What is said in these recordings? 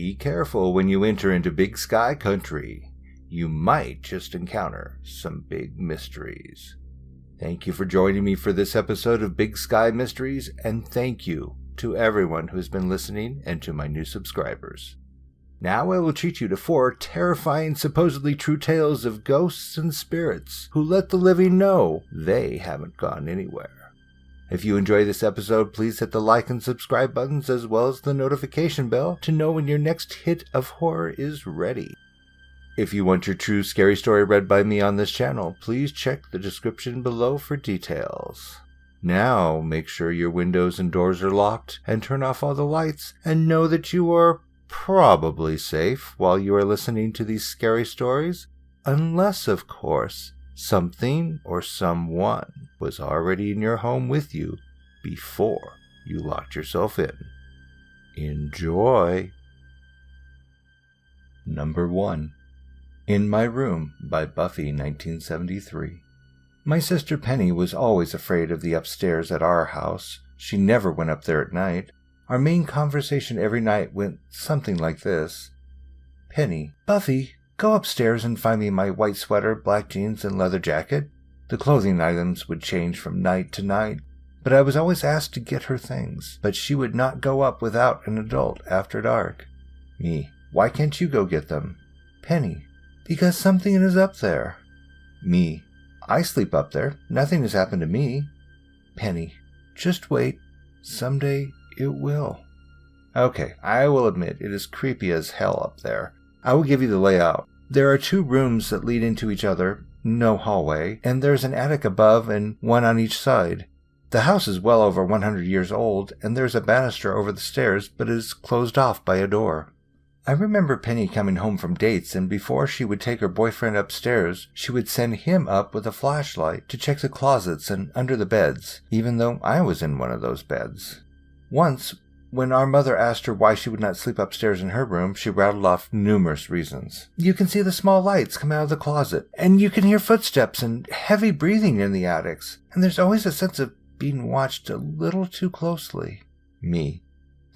Be careful when you enter into Big Sky Country. You might just encounter some big mysteries. Thank you for joining me for this episode of Big Sky Mysteries, and thank you to everyone who has been listening and to my new subscribers. Now I will treat you to 4 terrifying, supposedly true tales of ghosts and spirits who let the living know they haven't gone anywhere. If you enjoy this episode, please hit the like and subscribe buttons as well as the notification bell to know when your next hit of horror is ready. If you want your true scary story read by me on this channel, please check the description below for details. Now, make sure your windows and doors are locked and turn off all the lights and know that you are probably safe while you are listening to these scary stories, unless, of course, something or someone was already in your home with you before you locked yourself in. Enjoy! Number 1. In My Room by Buffy 1973. My sister Penny was always afraid of the upstairs at our house. She never went up there at night. Our main conversation every night went something like this. Penny, Buffy, go upstairs and find me my white sweater, black jeans, and leather jacket. The clothing items would change from night to night, but I was always asked to get her things, but she would not go up without an adult after dark. Me, why can't you go get them? Penny, because something is up there. Me, I sleep up there. Nothing has happened to me. Penny, just wait. Someday it will. Okay, I will admit it is creepy as hell up there. I will give you the layout. There are 2 rooms that lead into each other, no hallway, and there's an attic above and one on each side. The house is well over 100 years old, and there's a banister over the stairs, but it is closed off by a door. I remember Penny coming home from dates, and before she would take her boyfriend upstairs, she would send him up with a flashlight to check the closets and under the beds, even though I was in one of those beds. Once, when our mother asked her why she would not sleep upstairs in her room, she rattled off numerous reasons. You can see the small lights come out of the closet, and you can hear footsteps and heavy breathing in the attics, and there's always a sense of being watched a little too closely. Me.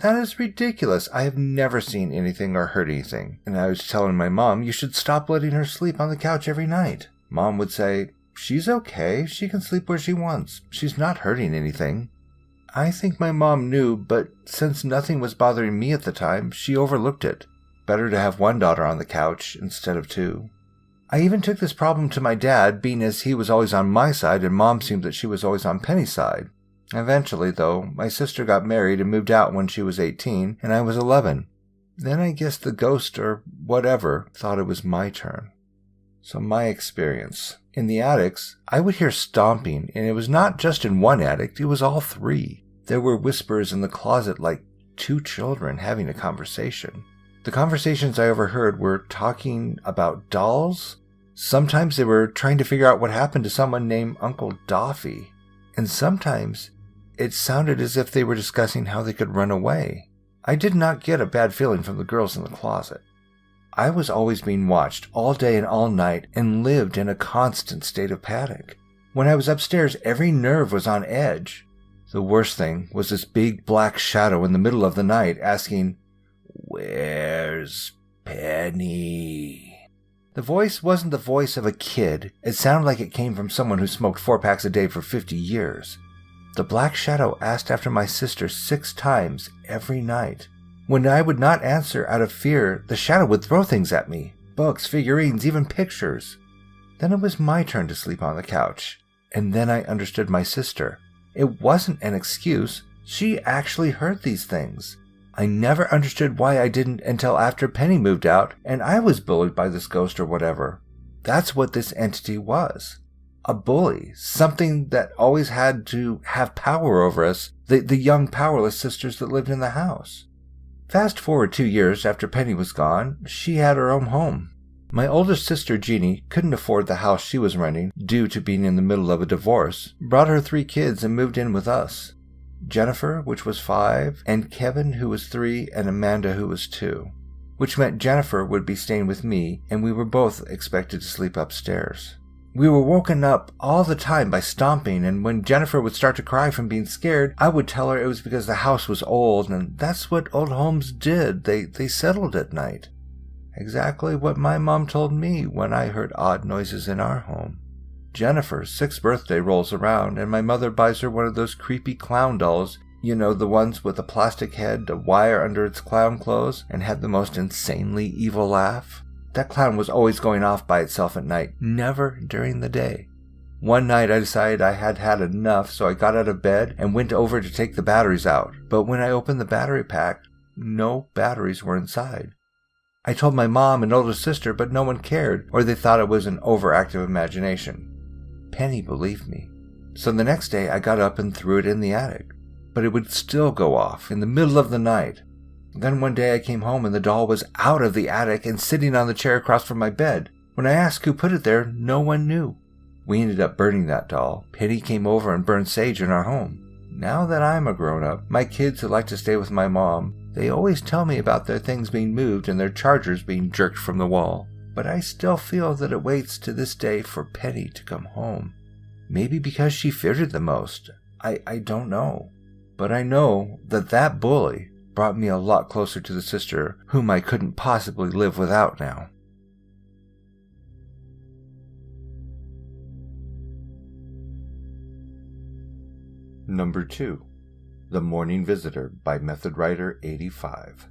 That is ridiculous. I have never seen anything or heard anything. And I was telling my mom you should stop letting her sleep on the couch every night. Mom would say, she's okay. She can sleep where she wants. She's not hurting anything. I think my mom knew, but since nothing was bothering me at the time, she overlooked it. Better to have 1 daughter on the couch instead of 2. I even took this problem to my dad, being as he was always on my side and Mom seemed that she was always on Penny's side. Eventually, though, my sister got married and moved out when she was 18, and I was 11. Then I guess the ghost or whatever thought it was my turn. So my experience. In the attics, I would hear stomping, and it was not just in one attic, it was all 3. There were whispers in the closet like 2 children having a conversation. The conversations I overheard were talking about dolls. Sometimes they were trying to figure out what happened to someone named Uncle Doffy. And sometimes it sounded as if they were discussing how they could run away. I did not get a bad feeling from the girls in the closet. I was always being watched all day and all night and lived in a constant state of panic. When I was upstairs, every nerve was on edge. The worst thing was this big black shadow in the middle of the night asking, "Where's Penny?" The voice wasn't the voice of a kid. It sounded like it came from someone who smoked 4 packs a day for 50 years. The black shadow asked after my sister 6 times every night. When I would not answer out of fear, the shadow would throw things at me. Books, figurines, even pictures. Then it was my turn to sleep on the couch. And then I understood my sister. It wasn't an excuse. She actually heard these things. I never understood why I didn't until after Penny moved out and I was bullied by this ghost or whatever. That's what this entity was. A bully. Something that always had to have power over us, the young powerless sisters that lived in the house. Fast forward 2 years after Penny was gone, she had her own home. My oldest sister, Jeannie, couldn't afford the house she was renting due to being in the middle of a divorce, brought her 3 kids and moved in with us. Jennifer, which was 5, and Kevin, who was 3, and Amanda, who was 2, which meant Jennifer would be staying with me, and we were both expected to sleep upstairs. We were woken up all the time by stomping, and when Jennifer would start to cry from being scared, I would tell her it was because the house was old, and that's what old homes did. They settled at night. Exactly what my mom told me when I heard odd noises in our home. Jennifer's 6th birthday rolls around, and my mother buys her one of those creepy clown dolls, you know, the ones with a plastic head, a wire under its clown clothes, and had the most insanely evil laugh. That clown was always going off by itself at night, never during the day. One night I decided I had had enough, so I got out of bed and went over to take the batteries out. But when I opened the battery pack, no batteries were inside. I told my mom and older sister, but no one cared, or they thought it was an overactive imagination. Penny believed me. So the next day I got up and threw it in the attic. But it would still go off in the middle of the night. Then one day I came home and the doll was out of the attic and sitting on the chair across from my bed. When I asked who put it there, no one knew. We ended up burning that doll. Penny came over and burned sage in our home. Now that I'm a grown-up, my kids who like to stay with my mom, they always tell me about their things being moved and their chargers being jerked from the wall. But I still feel that it waits to this day for Penny to come home. Maybe because she feared it the most. I don't know. But I know that that bully brought me a lot closer to the sister whom I couldn't possibly live without now. Number 2. The Morning Visitor by Method Writer 85.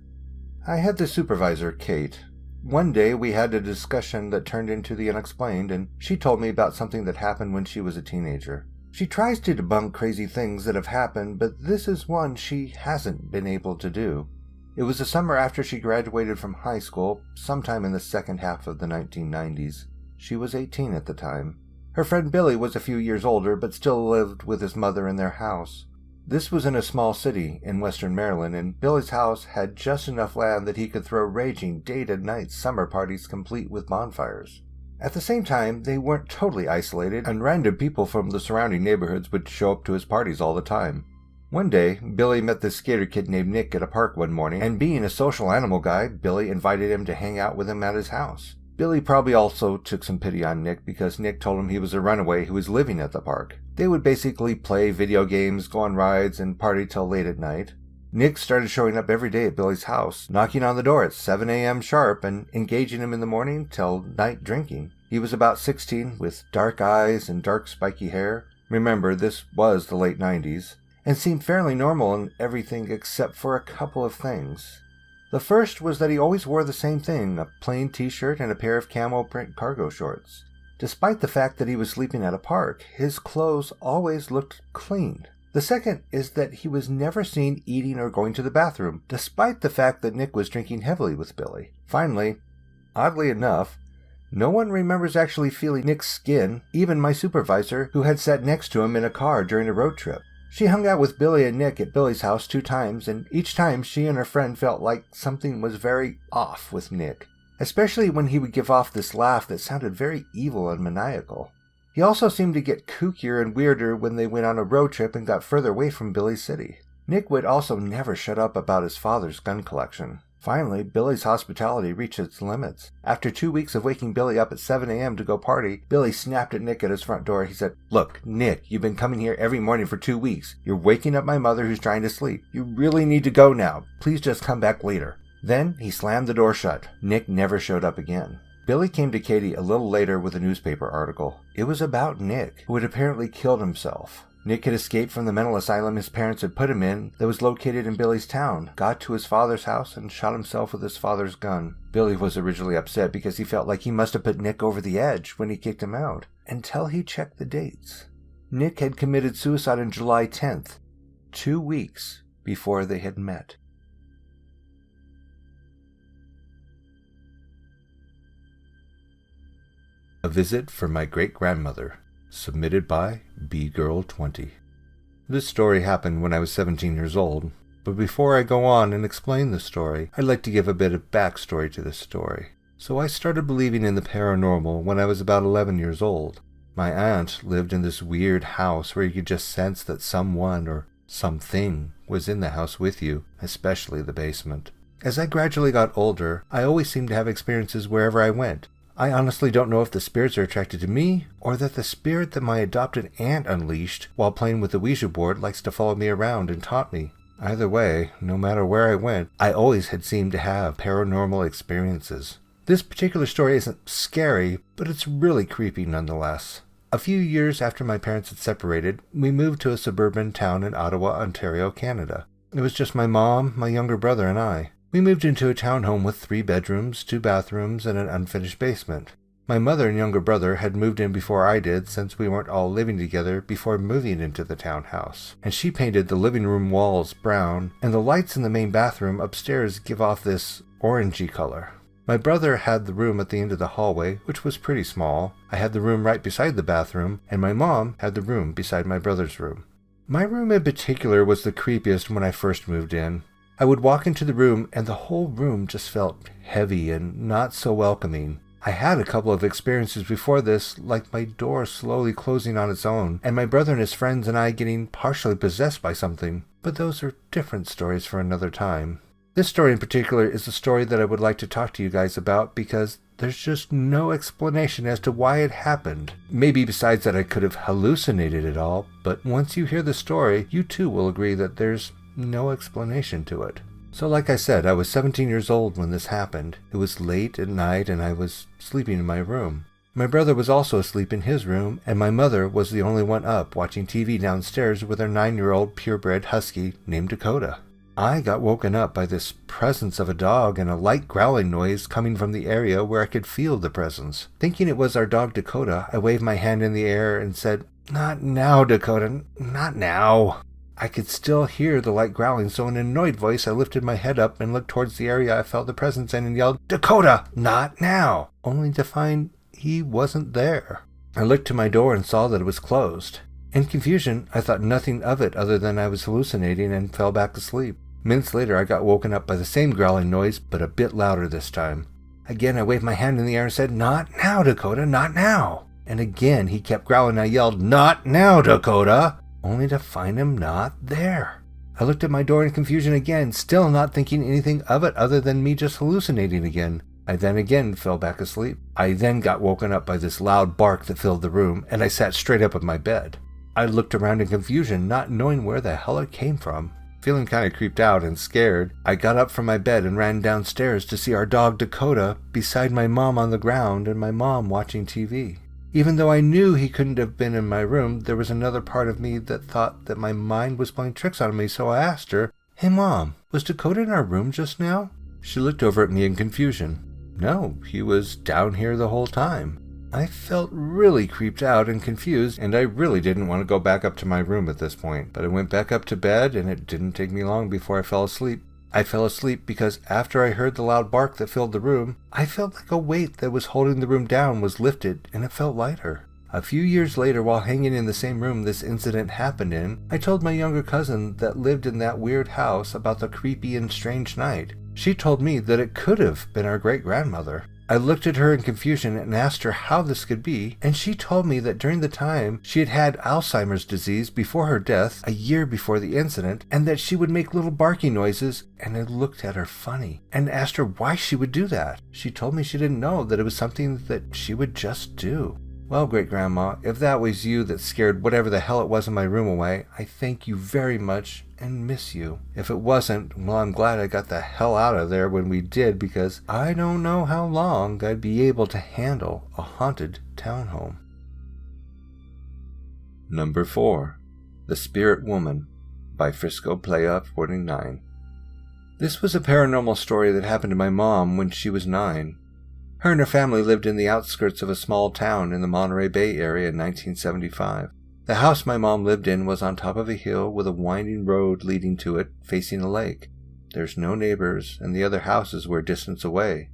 I had the supervisor, Kate. One day we had a discussion that turned into the unexplained, and she told me about something that happened when she was a teenager. She tries to debunk crazy things that have happened, but this is one she hasn't been able to do. It was the summer after she graduated from high school, sometime in the second half of the 1990s. She was 18 at the time. Her friend Billy was a few years older, but still lived with his mother in their house. This was in a small city in western Maryland, and Billy's house had just enough land that he could throw raging day-to-night summer parties complete with bonfires. At the same time, they weren't totally isolated, and random people from the surrounding neighborhoods would show up to his parties all the time. One day, Billy met this skater kid named Nick at a park one morning, and being a social animal guy, Billy invited him to hang out with him at his house. Billy probably also took some pity on Nick because Nick told him he was a runaway who was living at the park. They would basically play video games, go on rides, and party till late at night. Nick started showing up every day at Billy's house, knocking on the door at 7 a.m. sharp and engaging him in the morning till night drinking. He was about 16, with dark eyes and dark spiky hair. Remember, this was the late 90s, and seemed fairly normal in everything except for a couple of things. The first was that he always wore the same thing, a plain t-shirt and a pair of camo print cargo shorts. Despite the fact that he was sleeping at a park, his clothes always looked clean. The second is that he was never seen eating or going to the bathroom, despite the fact that Nick was drinking heavily with Billy. Finally, oddly enough, no one remembers actually feeling Nick's skin, even my supervisor, who had sat next to him in a car during a road trip. She hung out with Billy and Nick at Billy's house 2 times, and each time she and her friend felt like something was very off with Nick, especially when he would give off this laugh that sounded very evil and maniacal. He also seemed to get kookier and weirder when they went on a road trip and got further away from Billy's city. Nick would also never shut up about his father's gun collection. Finally, Billy's hospitality reached its limits. After 2 weeks of waking Billy up at 7 a.m. to go party, Billy snapped at Nick at his front door. He said, "Look, Nick, you've been coming here every morning for 2 weeks. You're waking up my mother who's trying to sleep. You really need to go now. Please just come back later." Then he slammed the door shut. Nick never showed up again. Billy came to Katie a little later with a newspaper article. It was about Nick, who had apparently killed himself. Nick had escaped from the mental asylum his parents had put him in that was located in Billy's town, got to his father's house, and shot himself with his father's gun. Billy was originally upset because he felt like he must have put Nick over the edge when he kicked him out, until he checked the dates. Nick had committed suicide on July 10th, 2 weeks before they had met. A Visit from My Great-Grandmother, submitted by bgirl20. This story happened when I was 17 years old, but before I go on and explain the story, I'd like to give a bit of backstory to this story. So I started believing in the paranormal when I was about 11 years old. My aunt lived in this weird house where you could just sense that someone or something was in the house with you, especially the basement. As I gradually got older, I always seemed to have experiences wherever I went. I honestly don't know if the spirits are attracted to me, or that the spirit that my adopted aunt unleashed while playing with the Ouija board likes to follow me around and taunt me. Either way, no matter where I went, I always had seemed to have paranormal experiences. This particular story isn't scary, but it's really creepy nonetheless. A few years after my parents had separated, we moved to a suburban town in Ottawa, Ontario, Canada. It was just my mom, my younger brother, and I. We moved into a townhome with 3 bedrooms, 2 bathrooms, and an unfinished basement. My mother and younger brother had moved in before I did, since we weren't all living together before moving into the townhouse, and she painted the living room walls brown, and the lights in the main bathroom upstairs give off this orangey color. My brother had the room at the end of the hallway, which was pretty small. I had the room right beside the bathroom, and my mom had the room beside my brother's room. My room in particular was the creepiest when I first moved in. I would walk into the room, and the whole room just felt heavy and not so welcoming. I had a couple of experiences before this, like my door slowly closing on its own, and my brother and his friends and I getting partially possessed by something, but those are different stories for another time. This story in particular is a story that I would like to talk to you guys about because there's just no explanation as to why it happened. Maybe besides that I could have hallucinated it all, but once you hear the story, you too will agree that there's no explanation to it. So like I said, I was 17 years old when this happened. It was late at night and I was sleeping in my room. My brother was also asleep in his room, and my mother was the only one up watching TV downstairs with her 9-year-old purebred husky named Dakota. I got woken up by this presence of a dog and a light growling noise coming from the area where I could feel the presence. Thinking it was our dog Dakota, I waved my hand in the air and said, "Not now, Dakota, not now." I could still hear the light growling, so in an annoyed voice I lifted my head up and looked towards the area I felt the presence in and yelled, "Dakota, not now!" only to find he wasn't there. I looked to my door and saw that it was closed. In confusion, I thought nothing of it other than I was hallucinating and fell back asleep. Minutes later, I got woken up by the same growling noise, but a bit louder this time. Again, I waved my hand in the air and said, "Not now, Dakota, not now!" And again, he kept growling. I yelled, "Not now, Dakota!" only to find him not there. I looked at my door in confusion again, still not thinking anything of it other than me just hallucinating again. I then again fell back asleep. I then got woken up by this loud bark that filled the room, and I sat straight up in my bed. I looked around in confusion, not knowing where the hell it came from. Feeling kind of creeped out and scared, I got up from my bed and ran downstairs to see our dog Dakota beside my mom on the ground and my mom watching TV. Even though I knew he couldn't have been in my room, there was another part of me that thought that my mind was playing tricks on me, so I asked her, "Hey Mom, was Dakota in our room just now?" She looked over at me in confusion. No, he was down here the whole time. I felt really creeped out and confused, and I really didn't want to go back up to my room at this point, but I went back up to bed, and it didn't take me long before I fell asleep. I fell asleep because after I heard the loud bark that filled the room, I felt like a weight that was holding the room down was lifted, and it felt lighter. A few years later, while hanging in the same room this incident happened in, I told my younger cousin that lived in that weird house about the creepy and strange night. She told me that it could have been our great-grandmother. I looked at her in confusion and asked her how this could be, and she told me that during the time she had had Alzheimer's disease before her death, a year before the incident, and that she would make little barking noises, and I looked at her funny and asked her why she would do that. She told me she didn't know, that it was something that she would just do. Well, great-grandma, if that was you that scared whatever the hell it was in my room away, I thank you very much and miss you. If it wasn't, well, I'm glad I got the hell out of there when we did, because I don't know how long I'd be able to handle a haunted townhome. Number 4. The Spirit Woman by Frisco Playoff 49. This was a paranormal story that happened to my mom when she was 9. Her and her family lived in the outskirts of a small town in the Monterey Bay area in 1975. The house my mom lived in was on top of a hill with a winding road leading to it, facing a lake. There's no neighbors, and the other houses were a distance away.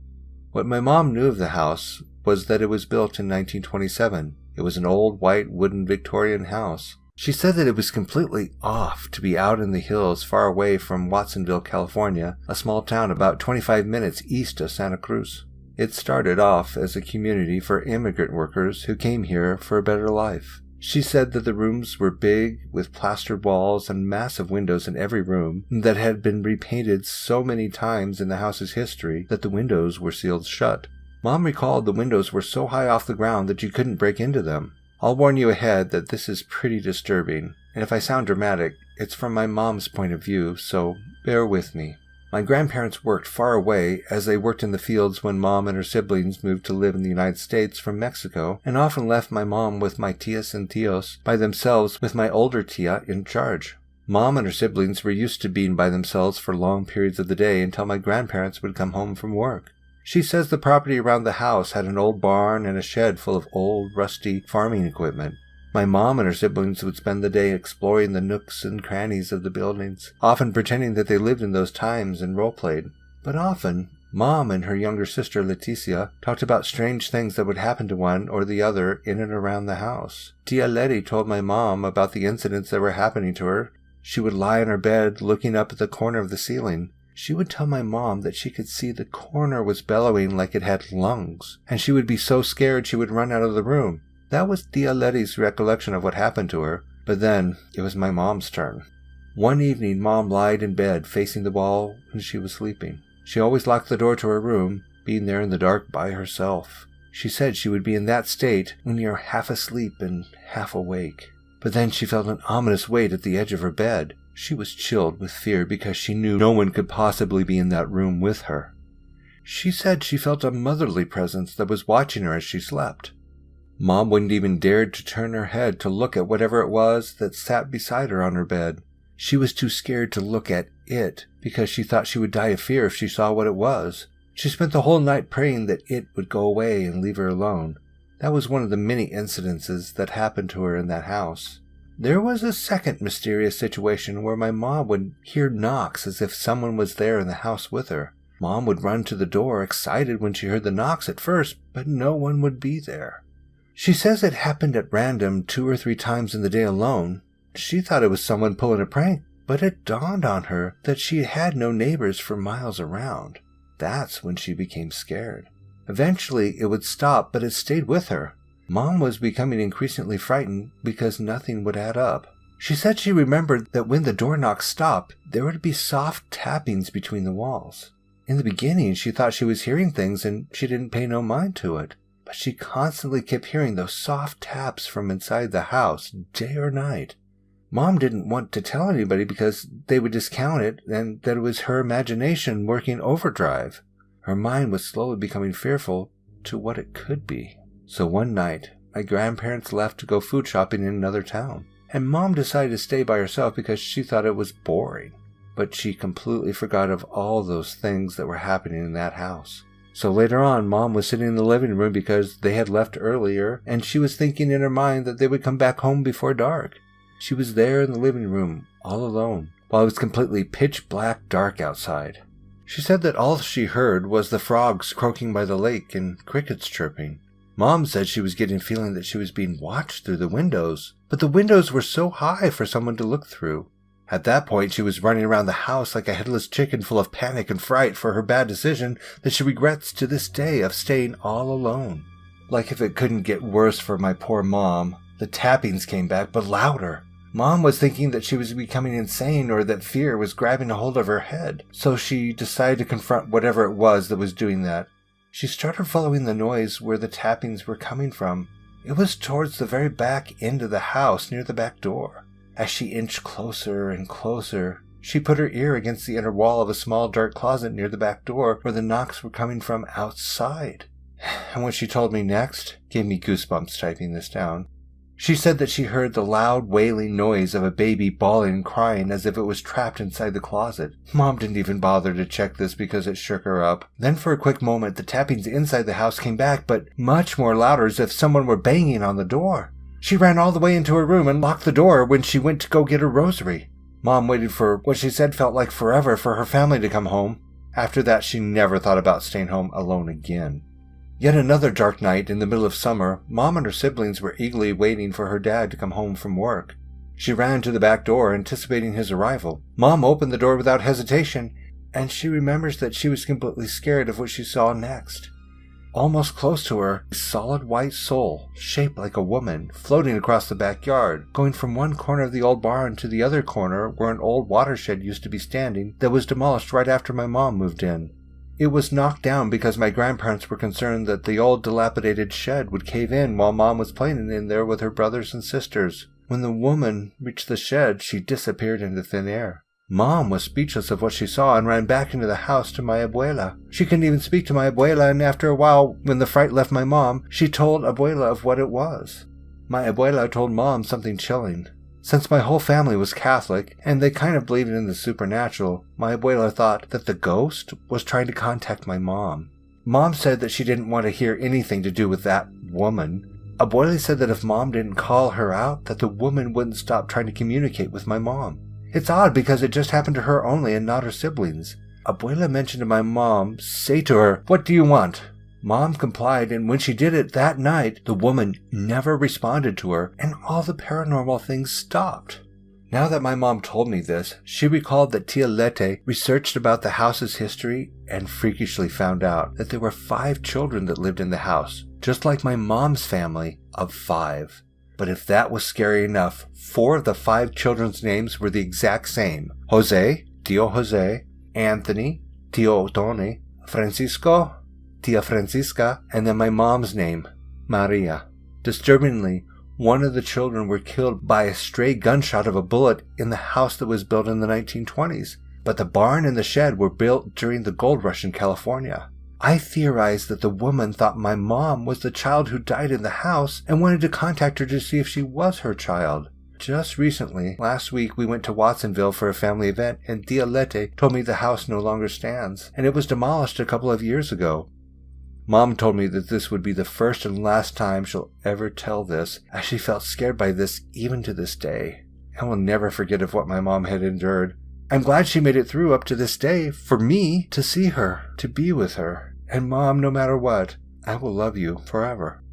What my mom knew of the house was that it was built in 1927. It was an old white wooden Victorian house. She said that it was completely off to be out in the hills far away from Watsonville, California, a small town about 25 minutes east of Santa Cruz. It started off as a community for immigrant workers who came here for a better life. She said that the rooms were big, with plastered walls and massive windows in every room that had been repainted so many times in the house's history that the windows were sealed shut. Mom recalled the windows were so high off the ground that you couldn't break into them. I'll warn you ahead that this is pretty disturbing, and if I sound dramatic, it's from my mom's point of view, so bear with me. My grandparents worked far away as they worked in the fields when Mom and her siblings moved to live in the United States from Mexico, and often left my mom with my tias and tios by themselves with my older tia in charge. Mom and her siblings were used to being by themselves for long periods of the day until my grandparents would come home from work. She says the property around the house had an old barn and a shed full of old, rusty farming equipment. My mom and her siblings would spend the day exploring the nooks and crannies of the buildings, often pretending that they lived in those times and role-played. But often, Mom and her younger sister Leticia talked about strange things that would happen to one or the other in and around the house. Tia Letty told my mom about the incidents that were happening to her. She would lie in her bed looking up at the corner of the ceiling. She would tell my mom that she could see the corner was bellowing like it had lungs, and she would be so scared she would run out of the room. That was Tia Letty's recollection of what happened to her, but then it was my mom's turn. One evening, Mom lied in bed facing the wall when she was sleeping. She always locked the door to her room, being there in the dark by herself. She said she would be in that state when you're half asleep and half awake. But then she felt an ominous weight at the edge of her bed. She was chilled with fear because she knew no one could possibly be in that room with her. She said she felt a motherly presence that was watching her as she slept. Mom wouldn't even dare to turn her head to look at whatever it was that sat beside her on her bed. She was too scared to look at it because she thought she would die of fear if she saw what it was. She spent the whole night praying that it would go away and leave her alone. That was one of the many incidences that happened to her in that house. There was a second mysterious situation where my mom would hear knocks as if someone was there in the house with her. Mom would run to the door excited when she heard the knocks at first, but no one would be there. She says it happened at random 2 or 3 times in the day alone. She thought it was someone pulling a prank, but it dawned on her that she had no neighbors for miles around. That's when she became scared. Eventually it would stop, but it stayed with her. Mom was becoming increasingly frightened because nothing would add up. She said she remembered that when the door knocks stopped, there would be soft tappings between the walls. In the beginning, she thought she was hearing things and she didn't pay no mind to it. But she constantly kept hearing those soft taps from inside the house, day or night. Mom didn't want to tell anybody because they would discount it and that it was her imagination working overdrive. Her mind was slowly becoming fearful to what it could be. So one night, my grandparents left to go food shopping in another town, and Mom decided to stay by herself because she thought it was boring. But she completely forgot of all those things that were happening in that house. So later on, Mom was sitting in the living room because they had left earlier, and she was thinking in her mind that they would come back home before dark. She was there in the living room, all alone, while it was completely pitch black dark outside. She said that all she heard was the frogs croaking by the lake and crickets chirping. Mom said she was getting a feeling that she was being watched through the windows, but the windows were so high for someone to look through. At that point, she was running around the house like a headless chicken full of panic and fright for her bad decision that she regrets to this day of staying all alone. Like if it couldn't get worse for my poor mom, the tappings came back, but louder. Mom was thinking that she was becoming insane or that fear was grabbing a hold of her head, so she decided to confront whatever it was that was doing that. She started following the noise where the tappings were coming from. It was towards the very back end of the house near the back door. As she inched closer and closer, she put her ear against the inner wall of a small dark closet near the back door where the knocks were coming from outside. And what she told me next gave me goosebumps typing this down. She said that she heard the loud wailing noise of a baby bawling and crying as if it was trapped inside the closet. Mom didn't even bother to check this because it shook her up. Then for a quick moment, the tappings inside the house came back, but much more louder, as if someone were banging on the door. She ran all the way into her room and locked the door when she went to go get her rosary. Mom waited for what she said felt like forever for her family to come home. After that, she never thought about staying home alone again. Yet another dark night in the middle of summer, Mom and her siblings were eagerly waiting for her dad to come home from work. She ran to the back door, anticipating his arrival. Mom opened the door without hesitation, and she remembers that she was completely scared of what she saw next. Almost close to her, a solid white soul, shaped like a woman, floating across the backyard, going from one corner of the old barn to the other corner where an old watershed used to be standing that was demolished right after my mom moved in. It was knocked down because my grandparents were concerned that the old dilapidated shed would cave in while Mom was playing in there with her brothers and sisters. When the woman reached the shed, she disappeared into thin air. Mom was speechless of what she saw and ran back into the house to my abuela. She couldn't even speak to my abuela, and after a while, when the fright left my mom, she told abuela of what it was. My abuela told Mom something chilling. Since my whole family was Catholic, and they kind of believed in the supernatural, my abuela thought that the ghost was trying to contact my mom. Mom said that she didn't want to hear anything to do with that woman. Abuela said that if Mom didn't call her out, that the woman wouldn't stop trying to communicate with my mom. It's odd because it just happened to her only and not her siblings. Abuela mentioned to my mom, say to her, "What do you want?" Mom complied, and when she did it that night, the woman never responded to her, and all the paranormal things stopped. Now that my mom told me this, she recalled that Tia Lete researched about the house's history and freakishly found out that there were 5 children that lived in the house, just like my mom's family of 5. But if that was scary enough, 4 of the 5 children's names were the exact same. Jose, Tio Jose, Anthony, Tio Tony, Francisco, Tia Francisca, and then my mom's name, Maria. Disturbingly, one of the children were killed by a stray gunshot of a bullet in the house that was built in the 1920s, but the barn and the shed were built during the gold rush in California. I theorized that the woman thought my mom was the child who died in the house and wanted to contact her to see if she was her child. Just recently, last week, we went to Watsonville for a family event, and Tia Lete told me the house no longer stands, and it was demolished a couple of years ago. Mom told me that this would be the first and last time she'll ever tell this, as she felt scared by this even to this day. I will never forget of what my mom had endured. I'm glad she made it through up to this day for me to see her, to be with her. And Mom, no matter what, I will love you forever.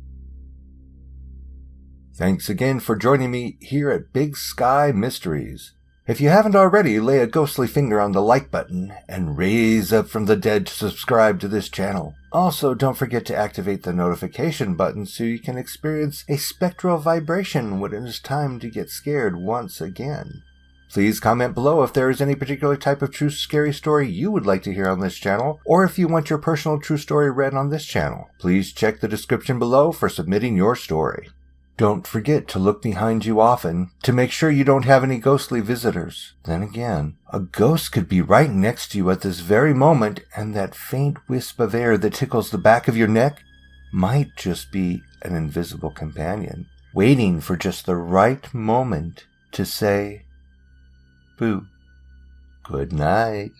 Thanks again for joining me here at Big Sky Mysteries. If you haven't already, lay a ghostly finger on the like button and raise up from the dead to subscribe to this channel. Also, don't forget to activate the notification button so you can experience a spectral vibration when it is time to get scared once again. Please comment below if there is any particular type of true scary story you would like to hear on this channel, or if you want your personal true story read on this channel. Please check the description below for submitting your story. Don't forget to look behind you often to make sure you don't have any ghostly visitors. Then again, a ghost could be right next to you at this very moment, and that faint wisp of air that tickles the back of your neck might just be an invisible companion, waiting for just the right moment to say, "Boo, good night."